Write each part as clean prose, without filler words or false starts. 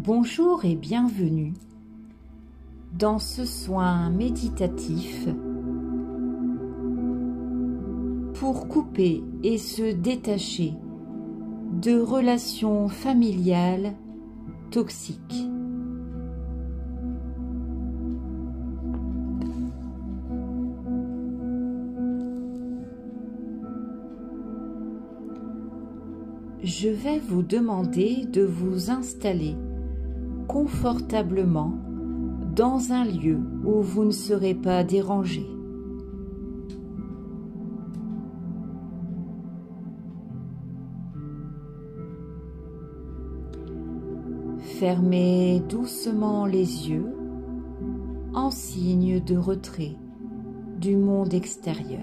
Bonjour et bienvenue dans ce soin méditatif pour couper et se détacher de relations familiales toxiques. Je vais vous demander de vous installer confortablement dans un lieu où vous ne serez pas dérangé. Fermez doucement les yeux en signe de retrait du monde extérieur.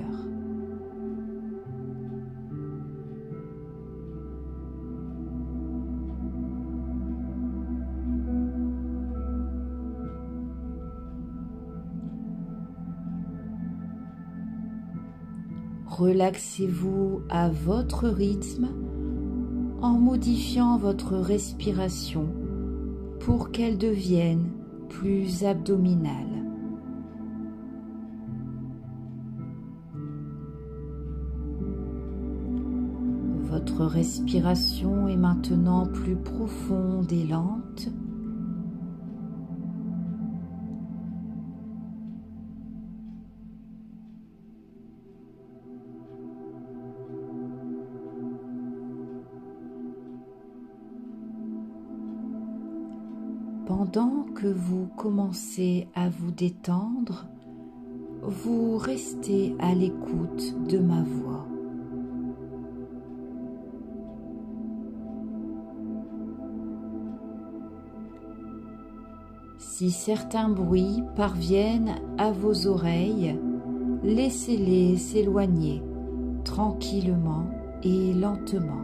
Relaxez-vous à votre rythme en modifiant votre respiration pour qu'elle devienne plus abdominale. Votre respiration est maintenant plus profonde et lente. Pendant que vous commencez à vous détendre, vous restez à l'écoute de ma voix. Si certains bruits parviennent à vos oreilles, laissez-les s'éloigner tranquillement et lentement.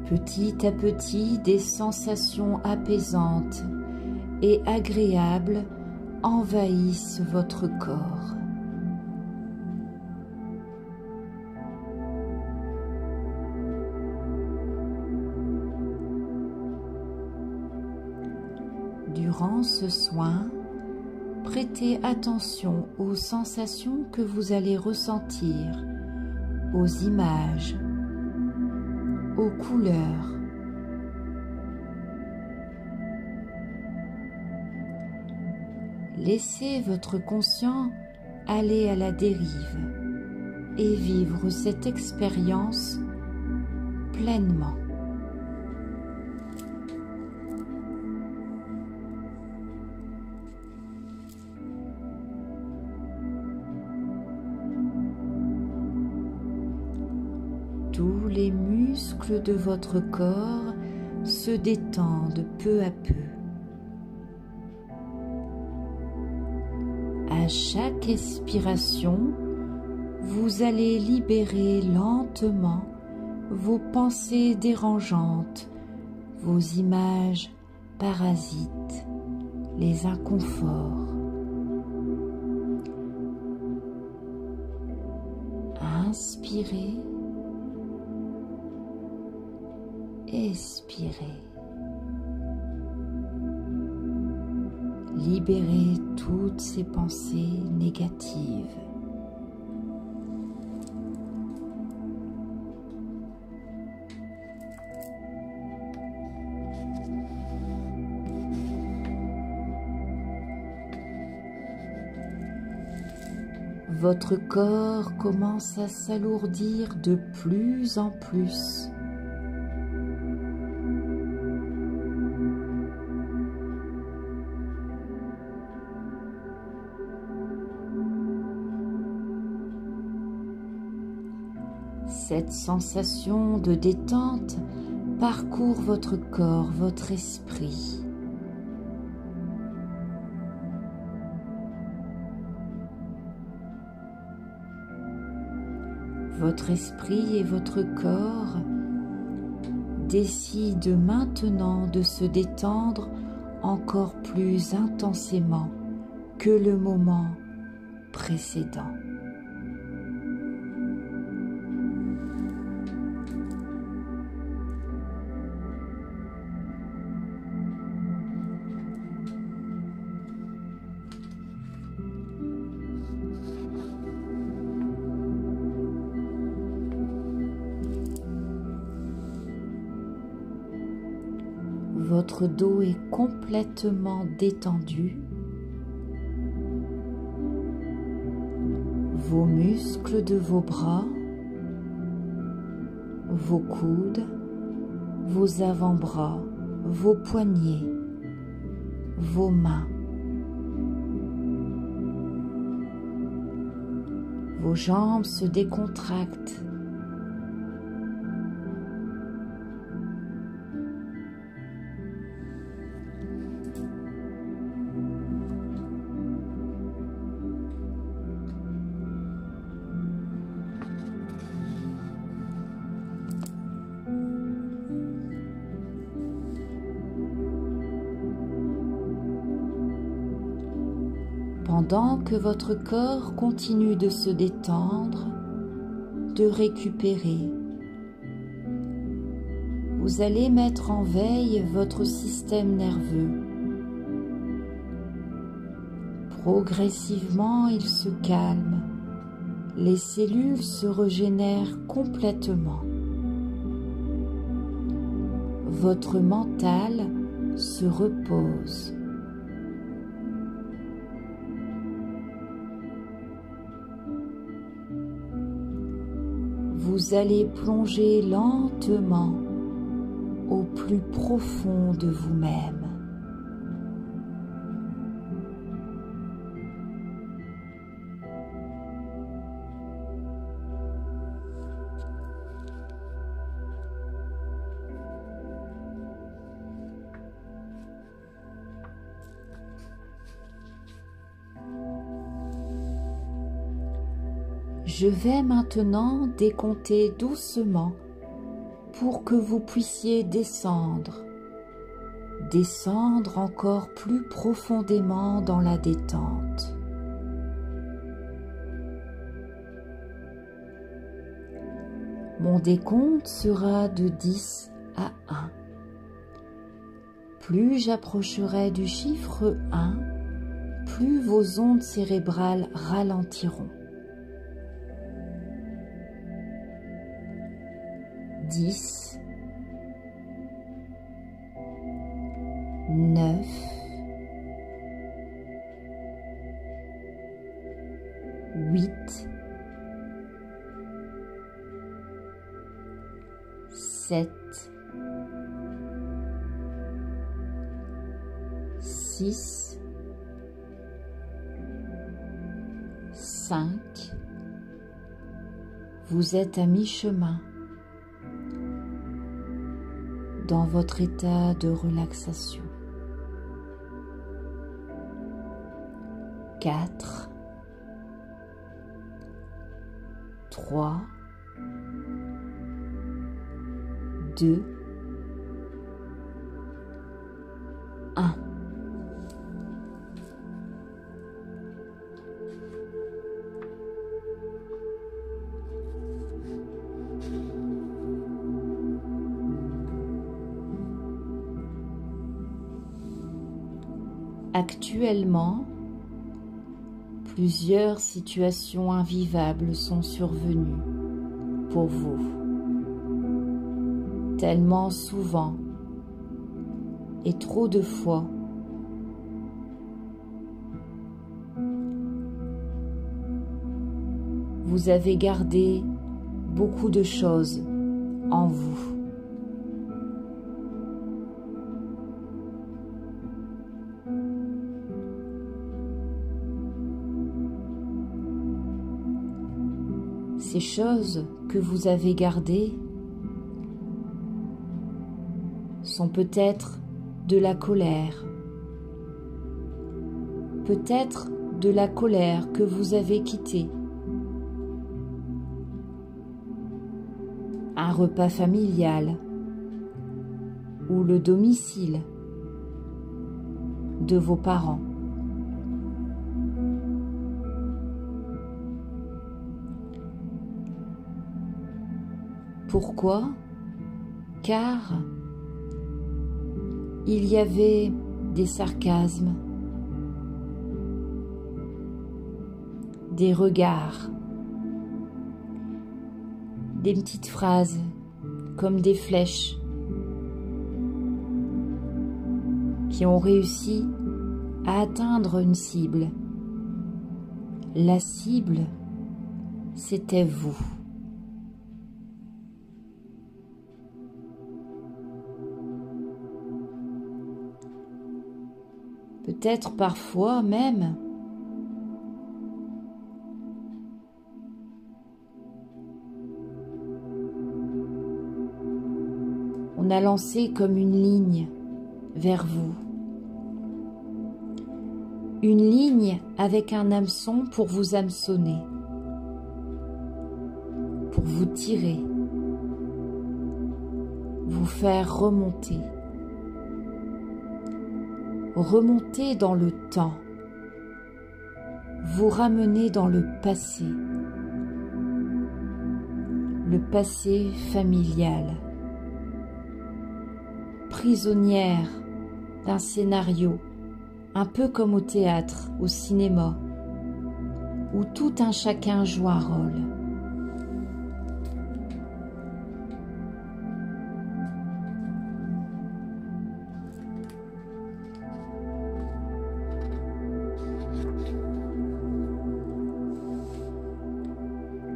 Petit à petit, des sensations apaisantes et agréables envahissent votre corps. Durant ce soin, prêtez attention aux sensations que vous allez ressentir, aux images, aux couleurs. Laissez votre conscient aller à la dérive et vivre cette expérience pleinement. Tous les muscles de votre corps se détendent peu à peu. À chaque expiration, vous allez libérer lentement vos pensées dérangeantes, vos images parasites, les inconforts. Inspirez. Expirez. Libérez toutes ces pensées négatives. Votre corps commence à s'alourdir de plus en plus. Cette sensation de détente parcourt votre corps, votre esprit. Votre esprit et votre corps décide maintenant de se détendre encore plus intensément que le moment précédent. Votre dos est complètement détendu. Vos muscles de vos bras, vos coudes, vos avant-bras, vos poignets, vos mains, vos jambes se décontractent. Pendant que votre corps continue de se détendre, de récupérer, vous allez mettre en veille votre système nerveux. Progressivement, il se calme, les cellules se régénèrent complètement. Votre mental se repose. Vous allez plonger lentement au plus profond de vous-même. Je vais maintenant décompter doucement pour que vous puissiez descendre encore plus profondément dans la détente. Mon décompte sera de 10 à 1. Plus j'approcherai du chiffre 1, plus vos ondes cérébrales ralentiront. 10, 9, 8, 7, 6, 5. Vous êtes à mi-chemin dans votre état de relaxation. 4, 3, 2, 1. Actuellement, plusieurs situations invivables sont survenues pour vous, tellement souvent et trop de fois. Vous avez gardé beaucoup de choses en vous. Ces choses que vous avez gardées sont peut-être de la colère, peut-être de la colère que vous avez quittée, un repas familial, ou le domicile de vos parents. Pourquoi? Car il y avait des sarcasmes, des regards, des petites phrases comme des flèches qui ont réussi à atteindre une cible. La cible, c'était vous. Peut-être parfois même on a lancé comme une ligne vers vous. Une ligne avec un hameçon pour vous hameçonner, pour vous tirer, vous faire remonter. Remonter dans le temps, vous ramener dans le passé familial, prisonnière d'un scénario, un peu comme au théâtre, au cinéma, où tout un chacun joue un rôle.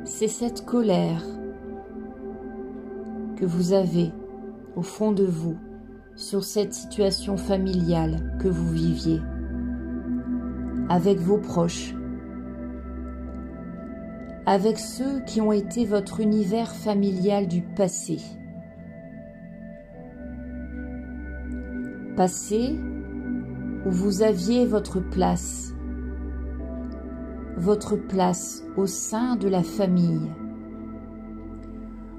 C'est cette colère que vous avez au fond de vous sur cette situation familiale que vous viviez avec vos proches, avec ceux qui ont été votre univers familial du passé. Passé où vous aviez votre place au sein de la famille,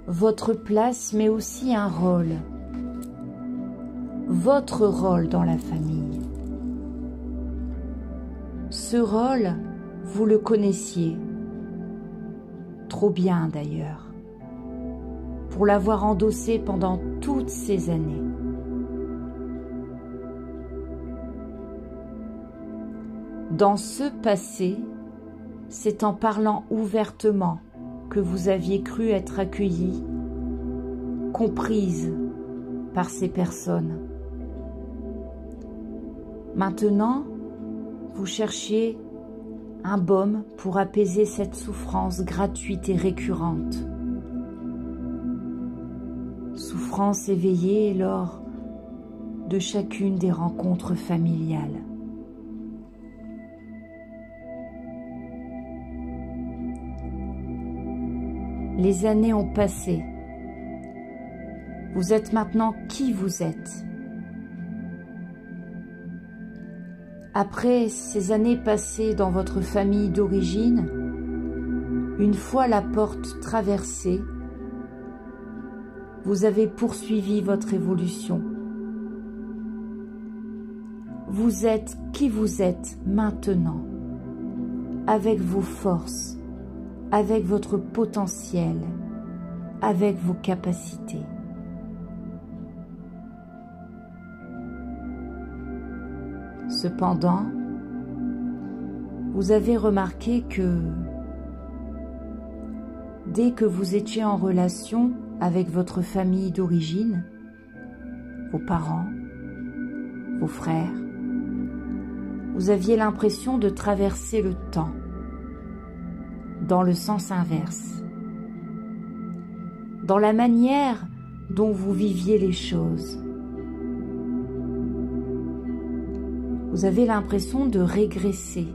votre place mais aussi un rôle, votre rôle dans la famille. Ce rôle, vous le connaissiez, trop bien d'ailleurs, pour l'avoir endossé pendant toutes ces années. Dans ce passé, c'est en parlant ouvertement que vous aviez cru être accueillie, comprise par ces personnes. Maintenant, vous cherchiez un baume pour apaiser cette souffrance gratuite et récurrente. Souffrance éveillée lors de chacune des rencontres familiales. Les années ont passé. Vous êtes maintenant qui vous êtes. Après ces années passées dans votre famille d'origine, une fois la porte traversée, vous avez poursuivi votre évolution. Vous êtes qui vous êtes maintenant, avec vos forces, avec votre potentiel, avec vos capacités. Cependant, vous avez remarqué que dès que vous étiez en relation avec votre famille d'origine, vos parents, vos frères, vous aviez l'impression de traverser le temps dans le sens inverse, dans la manière dont vous viviez les choses. Vous avez l'impression de régresser.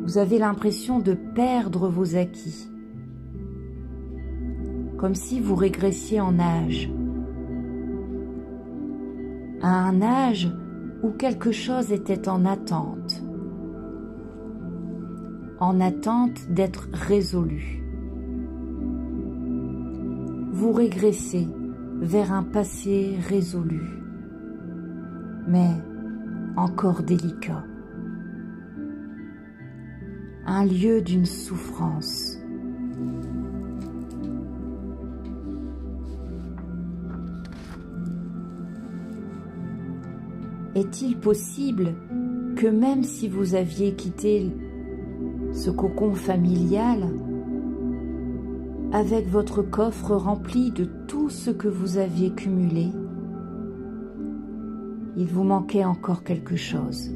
Vous avez l'impression de perdre vos acquis, comme si vous régressiez en âge, à un âge où quelque chose était en attente d'être résolu. Vous régressez vers un passé résolu, mais encore délicat, un lieu d'une souffrance. Est-il possible que même si vous aviez quitté ce cocon familial, avec votre coffre rempli de tout ce que vous aviez cumulé, il vous manquait encore quelque chose.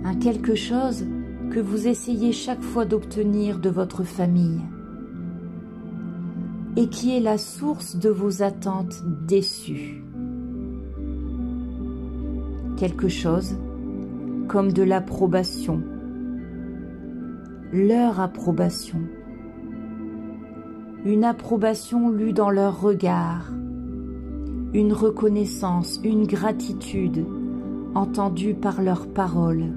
Un quelque chose que vous essayez chaque fois d'obtenir de votre famille et qui est la source de vos attentes déçues. Quelque chose comme de l'approbation, leur approbation, une approbation lue dans leur regard, une reconnaissance, une gratitude entendue par leurs paroles,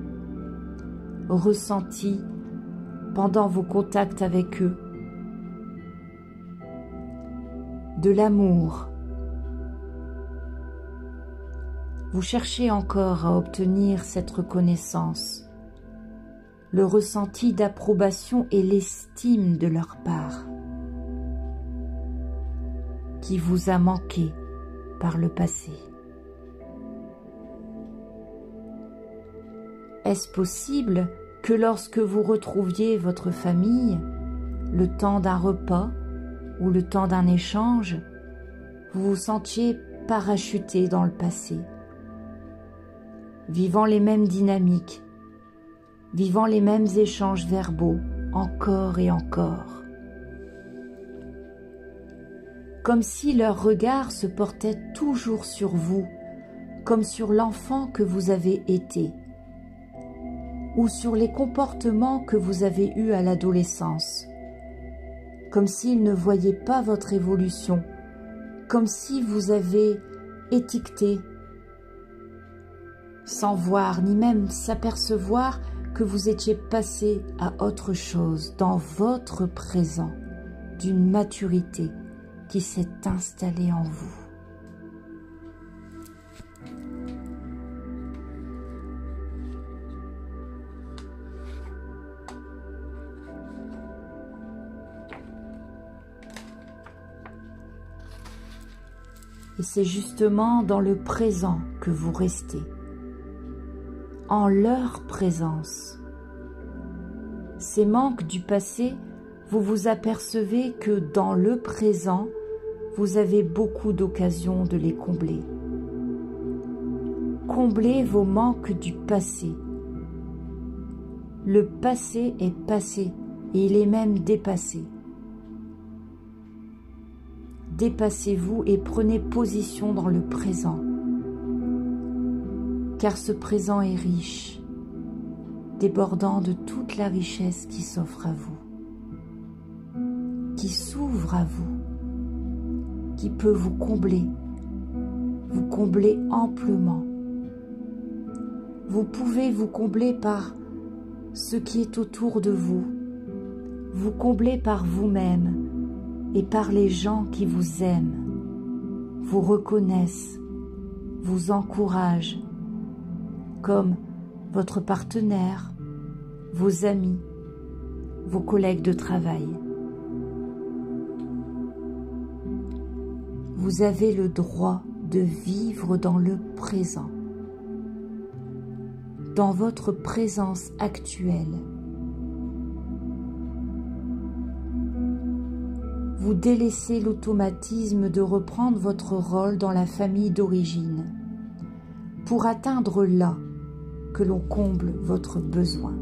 ressentie pendant vos contacts avec eux, de l'amour. Vous cherchez encore à obtenir cette reconnaissance, le ressenti d'approbation et l'estime de leur part, qui vous a manqué par le passé. Est-ce possible que lorsque vous retrouviez votre famille, le temps d'un repas ou le temps d'un échange, vous vous sentiez parachuté dans le passé, vivant les mêmes dynamiques, vivant les mêmes échanges verbaux, encore et encore, comme si leur regard se portait toujours sur vous, comme sur l'enfant que vous avez été, ou sur les comportements que vous avez eus à l'adolescence, comme s'ils ne voyaient pas votre évolution, comme si vous avez étiqueté, sans voir ni même s'apercevoir que vous étiez passé à autre chose dans votre présent, d'une maturité qui s'est installée en vous. Et c'est justement dans le présent que vous restez, en leur présence. Ces manques du passé, vous vous apercevez que dans le présent, vous avez beaucoup d'occasions de les combler. Comblez vos manques du passé. Le passé est passé et il est même dépassé. Dépassez-vous et prenez position dans le présent, car ce présent est riche, débordant de toute la richesse qui s'offre à vous, qui s'ouvre à vous, qui peut vous combler amplement. Vous pouvez vous combler par ce qui est autour de vous, vous combler par vous-même et par les gens qui vous aiment, vous reconnaissent, vous encouragent, comme votre partenaire, vos amis, vos collègues de travail. Vous avez le droit de vivre dans le présent, dans votre présence actuelle. Vous délaissez l'automatisme de reprendre votre rôle dans la famille d'origine pour atteindre là que l'on comble votre besoin.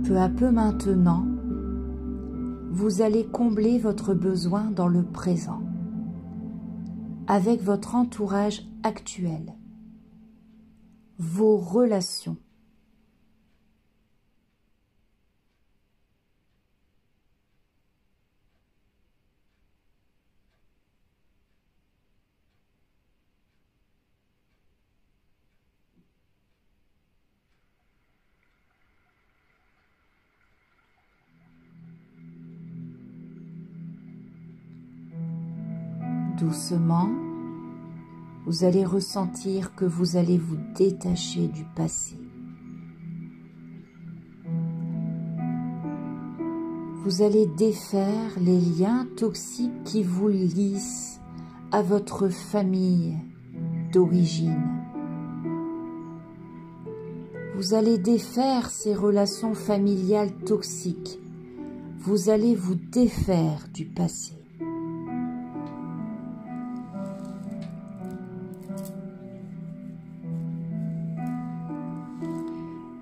Peu à peu maintenant, vous allez combler votre besoin dans le présent, avec votre entourage actuel, vos relations. doucement, vous allez ressentir que vous allez vous détacher du passé. Vous allez défaire les liens toxiques qui vous lient à votre famille d'origine. Vous allez défaire ces relations familiales toxiques. Vous allez vous défaire du passé.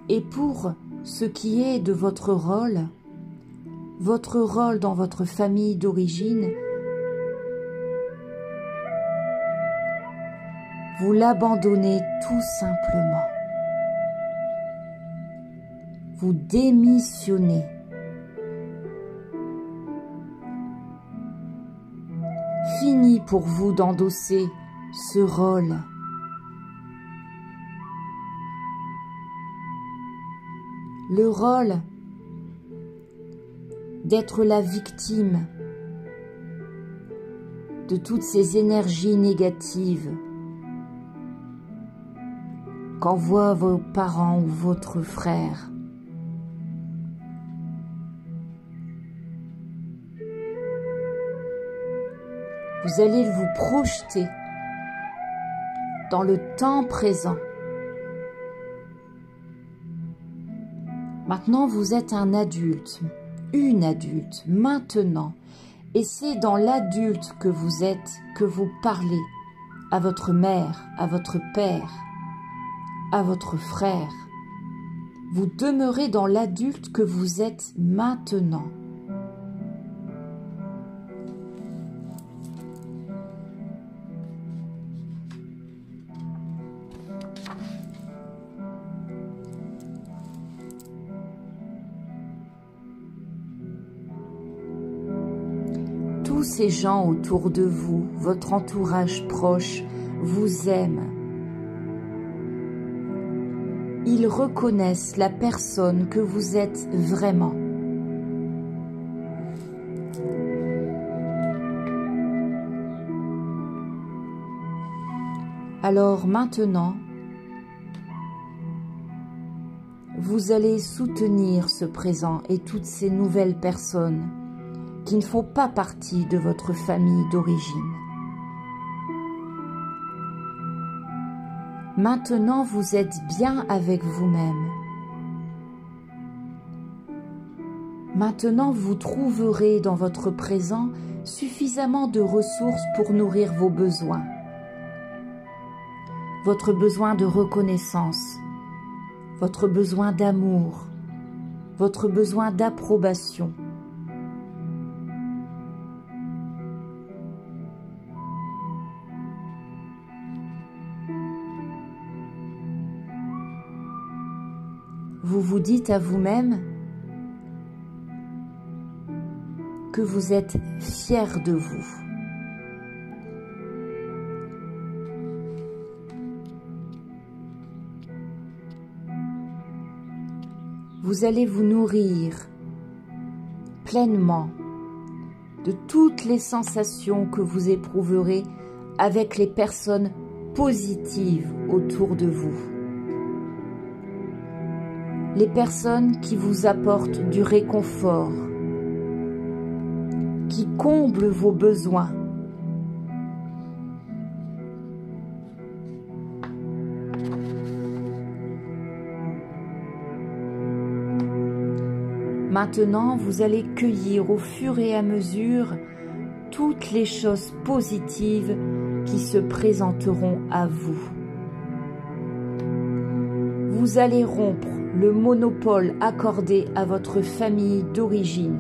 Et pour ce qui est de votre rôle dans votre famille d'origine, vous l'abandonnez tout simplement. Vous démissionnez. Fini pour vous d'endosser ce rôle. Le rôle d'être la victime de toutes ces énergies négatives qu'envoient vos parents ou votre frère. Vous allez vous projeter dans le temps présent. Maintenant, vous êtes un adulte, une adulte, maintenant. Et c'est dans l'adulte que vous êtes que vous parlez à votre mère, à votre père, à votre frère. Vous demeurez dans l'adulte que vous êtes maintenant. Tous ces gens autour de vous, votre entourage proche, vous aiment. Ils reconnaissent la personne que vous êtes vraiment. Alors maintenant, vous allez soutenir ce présent et toutes ces nouvelles personnes qui ne font pas partie de votre famille d'origine. Maintenant, vous êtes bien avec vous-même. Maintenant, vous trouverez dans votre présent suffisamment de ressources pour nourrir vos besoins. Votre besoin de reconnaissance, votre besoin d'amour, votre besoin d'approbation. Vous vous dites à vous-même que vous êtes fier de vous. Vous allez vous nourrir pleinement de toutes les sensations que vous éprouverez avec les personnes positives autour de vous. Les personnes qui vous apportent du réconfort, qui comblent vos besoins. Maintenant, vous allez cueillir au fur et à mesure toutes les choses positives qui se présenteront à vous. Vous allez rompre le monopole accordé à votre famille d'origine.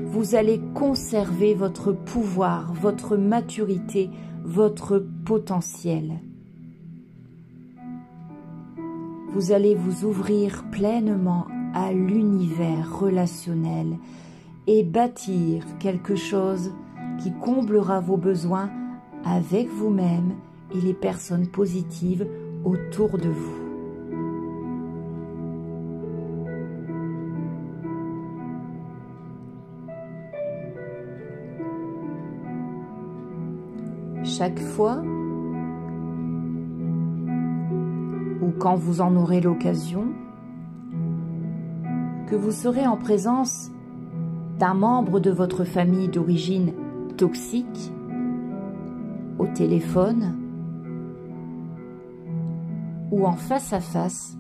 Vous allez conserver votre pouvoir, votre maturité, votre potentiel. Vous allez vous ouvrir pleinement à l'univers relationnel et bâtir quelque chose qui comblera vos besoins avec vous-même et les personnes positives autour de vous. chaque fois ou quand vous en aurez l'occasion, que vous serez en présence d'un membre de votre famille d'origine toxique, au téléphone ou en face à face,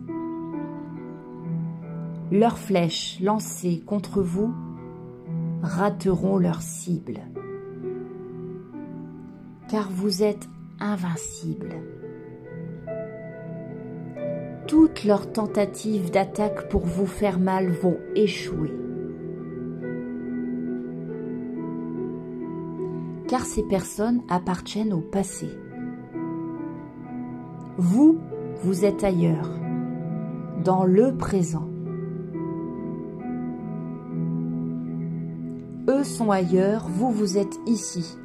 leurs flèches lancées contre vous rateront leur cible, car vous êtes invincible. Toutes leurs tentatives d'attaque pour vous faire mal vont échouer, car ces personnes appartiennent au passé. Vous, vous êtes ailleurs, dans le présent. Eux sont ailleurs, vous, vous êtes ici.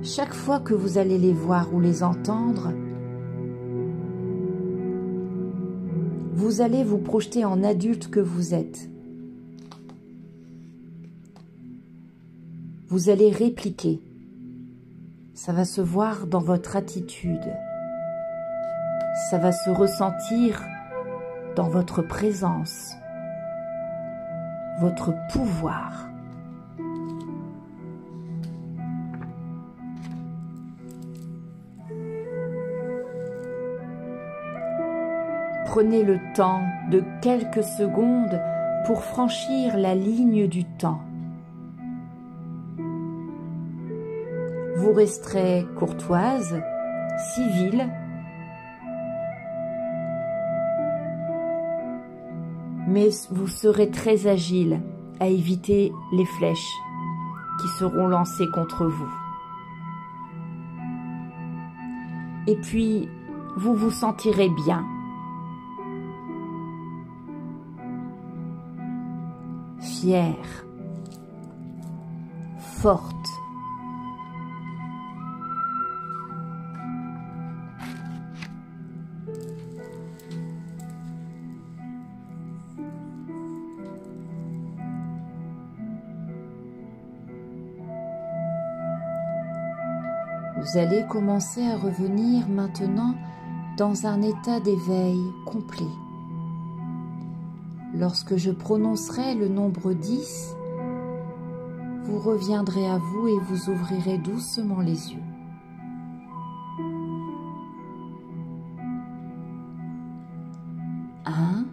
Chaque fois que vous allez les voir ou les entendre, vous allez vous projeter en adulte que vous êtes. Vous allez répliquer. Ça va se voir dans votre attitude. Ça va se ressentir dans votre présence, votre pouvoir. Prenez le temps de quelques secondes pour franchir la ligne du temps. Vous resterez courtoise, civile, mais vous serez très agile à éviter les flèches qui seront lancées contre vous. Et puis, vous vous sentirez bien. Fière, forte. Vous allez commencer à revenir maintenant dans un état d'éveil complet. Lorsque je prononcerai le nombre 10, vous reviendrez à vous et vous ouvrirez doucement les yeux. 1,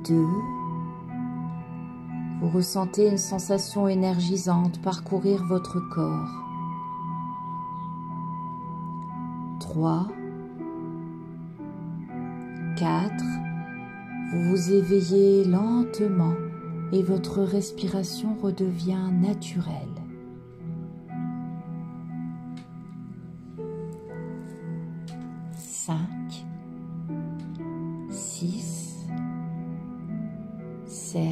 2, vous ressentez une sensation énergisante parcourir votre corps. 3, 4, vous vous éveillez lentement et votre respiration redevient naturelle. 5, 6, 7,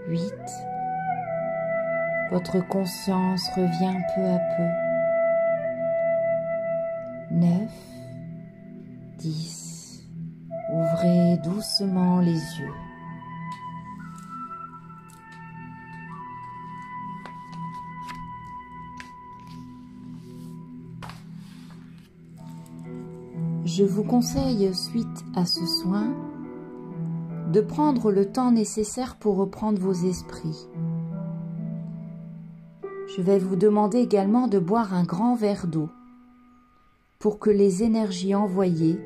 8, votre conscience revient peu à peu. 9, 10, ouvrez doucement les yeux. Je vous conseille, suite à ce soin, de prendre le temps nécessaire pour reprendre vos esprits. Je vais vous demander également de boire un grand verre d'eau pour que les énergies envoyées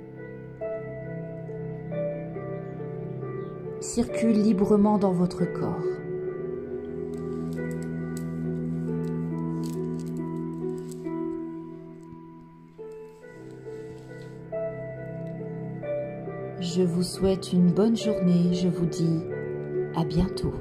circulent librement dans votre corps. Je vous souhaite une bonne journée, je vous dis à bientôt.